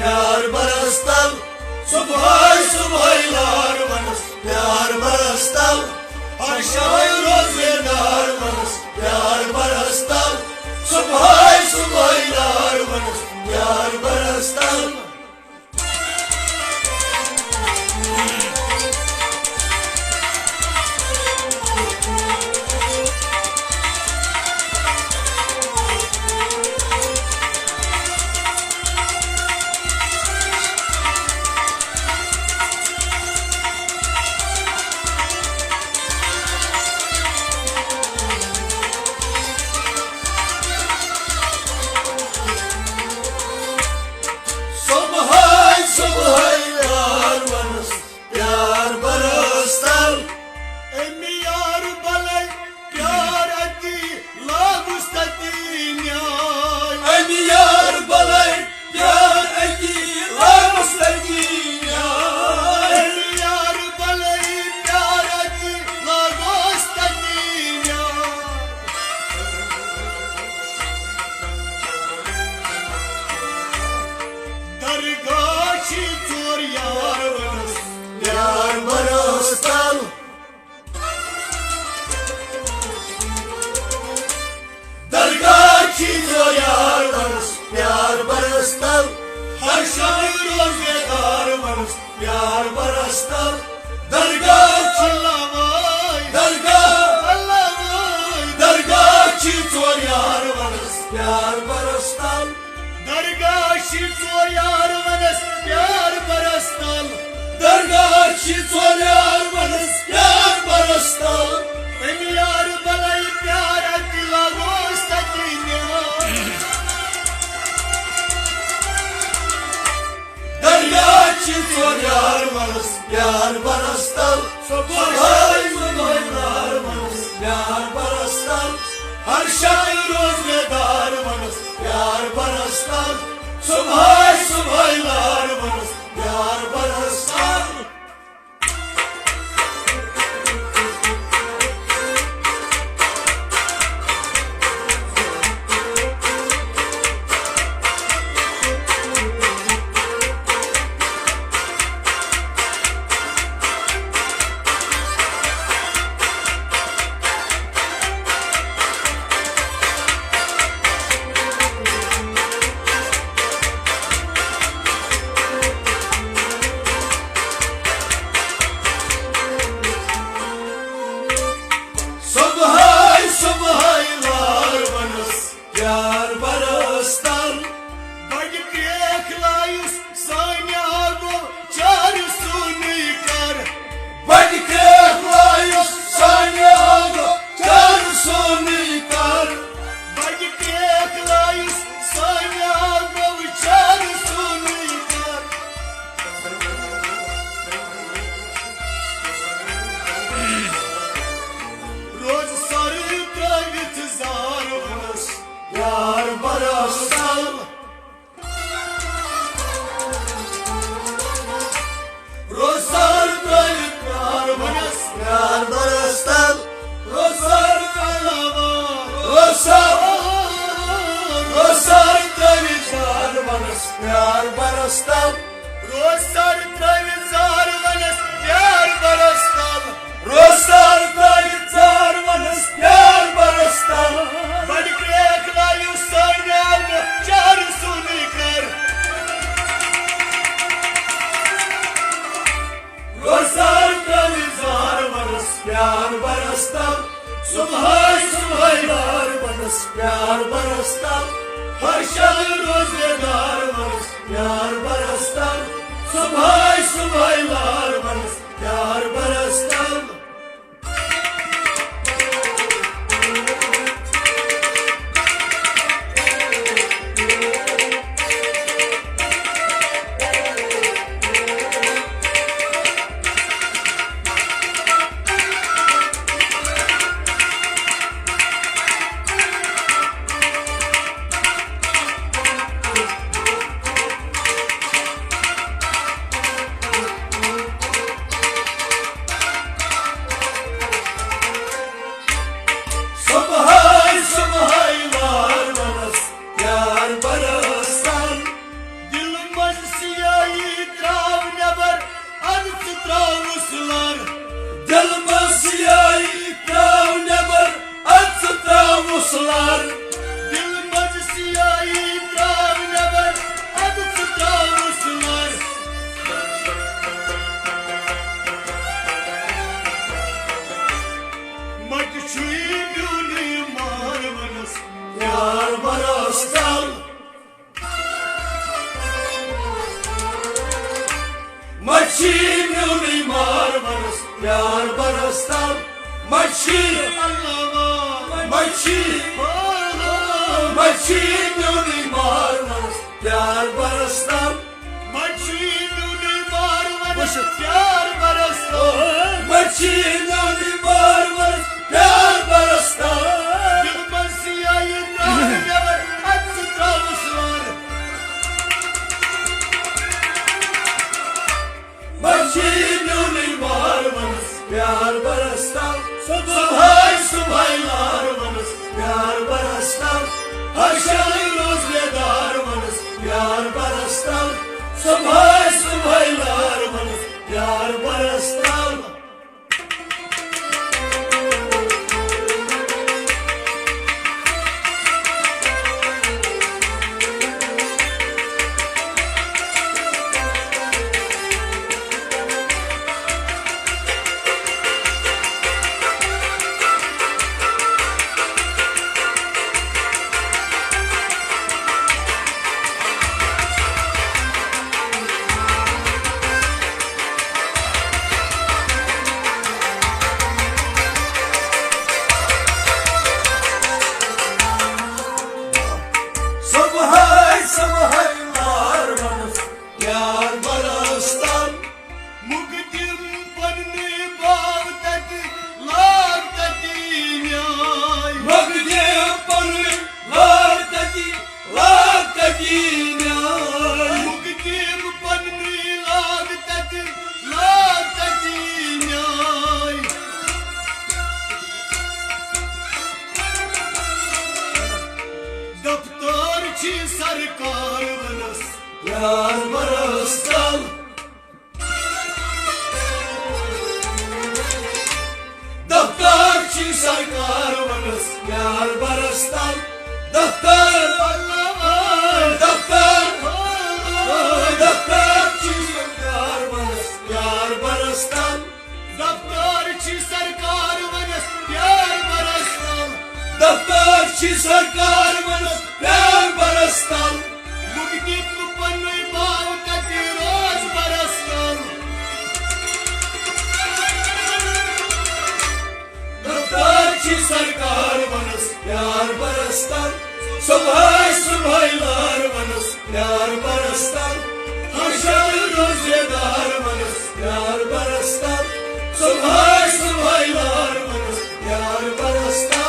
प्यार बरसतल सुबह सुबह लार मनस प्यार बरसतल हर शाय रोजगार मनस प्यार बरसतल सुबह सुबह लार मनस प्यार बरसतल हर शाय रोजगार मनस प्यार बरसतल दरगाह ची चोर यार मनस प्यार बरसतल दरगाह ची चोर यार मनस प्यार बरसतल दरगाह ची चोर यार मनस प्यार बरसतल एम यार बलाई प्यार दिला गोस्तकिन्या दरगाह ची चोर यार मनस प्यार बरसतल सुबह सुबह लार मनस प्यार बरसतल हर शाय रोजगार मनस प्यार बरसतल सुबह सुबह लार मनस प्यार बरसतल प्यार बरसतल बड़ देख लायुस सान्या गो चार सुनी कर बड़ देख लायुस सान्या गो चार सुनी कर बड़ देख लायुस सान्या गो चार सुनी कर रोज सारी प्रागत जार बनस प्यार बरसतल रोज़ार प्यार बनस प्यार बरसतल रोज़ार प्यार बनस प्यार बरसतल रोज़ार प्यार बनस प्यार बरसतल रोज़ार प्यार बनस प्यार बरसतल बड़ देख लायुस सान्या गो चार सुनी कर रोज़ार बनस प्यार बरसतल सुबह सुबह लार बनस प्यार बरसतल हर शाय रोजगार मनस प्यार बरसतल सुबह सुबह लार बनस प्यार बरसतल यार दिल मज सियाई त्राव नबर अब त्राव सुनार मट छुई म्यूनी मार मनस प्यार बरसताल मच्छी म्यूनी मार मनस प्यार बरसताल मच्छी मच्छी मच्छी म्यूनी मार मनस प्यार बरसताल मच्छी म्यूनी मार मनस प्यार बरसताल मच्छी म्यूनी मार मनस प्यार बरसताल दिल बसिया ये त्राव नबर अब त्राव सुनार मच्छी म्यूनी मार मनस प्यार बरसताल सुबह सुबह लार मनस प्यार बरसताल हर शाम रोज बेदार मनस प्यार बरसताल सुबह सुबह लार मनस प्यार बरसताल सरकार बनस प्यार बरसताल दफ्तर की सरकार बनस प्यार बरसताल दफ्तर दफ्तर दफ्तर की सरकार बनस प्यार बरसताल दफ्तर की सरकार बनस प्यार बरसताल दफ्तर की सरकार बनस प्यार बरसताल मुक्ति पन्नुई बाव तती रोज बरसताल दफ्तर की सरकार बनस प्यार बरसताल सुबह सुबह लार बनस प्यार बरसताल हर शाम रोजेदार बनस प्यार बरसताल सुबह सुबह लार बनस प्यार बरसताल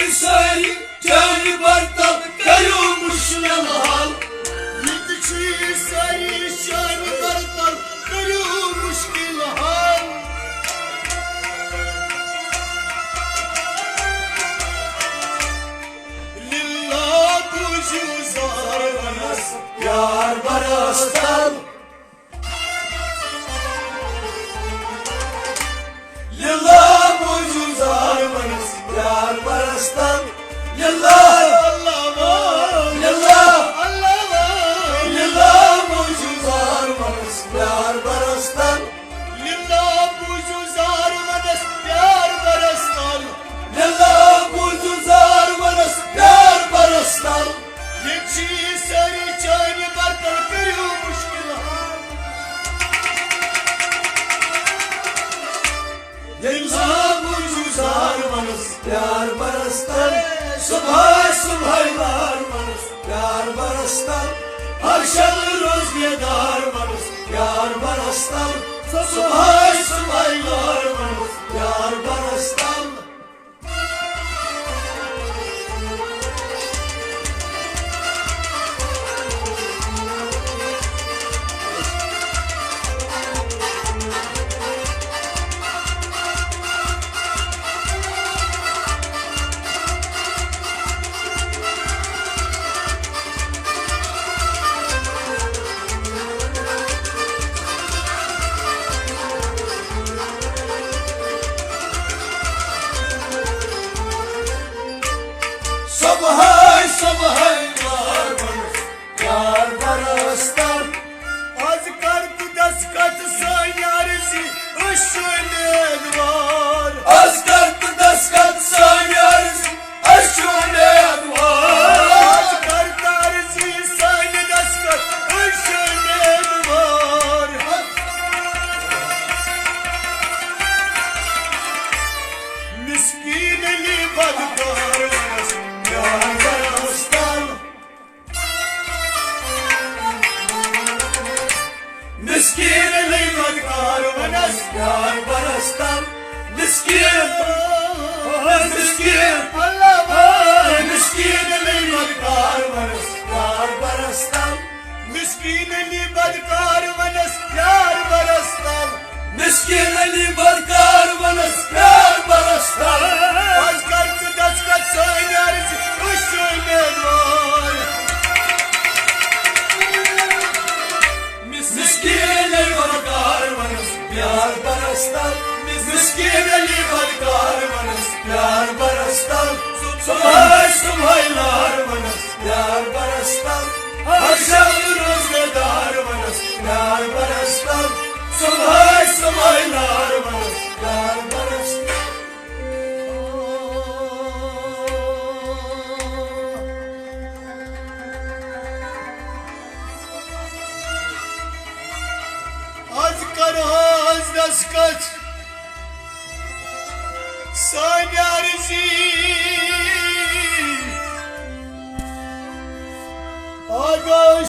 सारी जान बरतब करो मुश्किल हाल सारी जान बरतब करो मुश्किल हाल लिल्ला तुझे जार बनस प्यार बरसताल लिल्ला तुझे जार बनस प्यार बरसताल लिल्ला लिल्ला लिल्ला तुझे जार बनस प्यार बरसताल लिल्ला तुझे जार बनस प्यार बरसताल लिल्ला तुझे जार बनस प्यार बरसताल ये चीज सारी जान बरतब करो मुश्किल हाल लिल्ला तुझे जार बनस प्यार बरसताल सुबह सुभायदार माणूस प्यार बरसताल हर शब रोज बेदार माणूस प्यार बरसताल सुभायदार माणूस प्यार बरसताल सुभायदार माणूस प्यार बरसताल आज करत दस्तखत सान्यारची उमेदवार आज करत दस्तखत सान्यारची उमेदवार आज करतारची सान्य दस्तखत उमेदवार मिस्कीन ली बदकार प्यार बरसताल मिस्कीन ली बदकार वनस प्यार बरसताल मिस्कीन ली बदकार वनस प्यार बरसताल मिस्कीन ली बदकार वनस प्यार बरसताल मिस्कीन ली बदकार वनस प्यार बरसताल आज करत दस्तखत सान्यारची उमेदवार मिस्कीन ली बदकार वनस प्यार बरसताल मिस्कीन ली बदकार वनस प्यार बरसताल सुभायदार वनस प्यार बरसताल हर शब रोज बेदार वनस प्यार बरसताल सुभायदार वनस प्यार बरसताल आज कर आज दस्तखत सान्यारची आगोश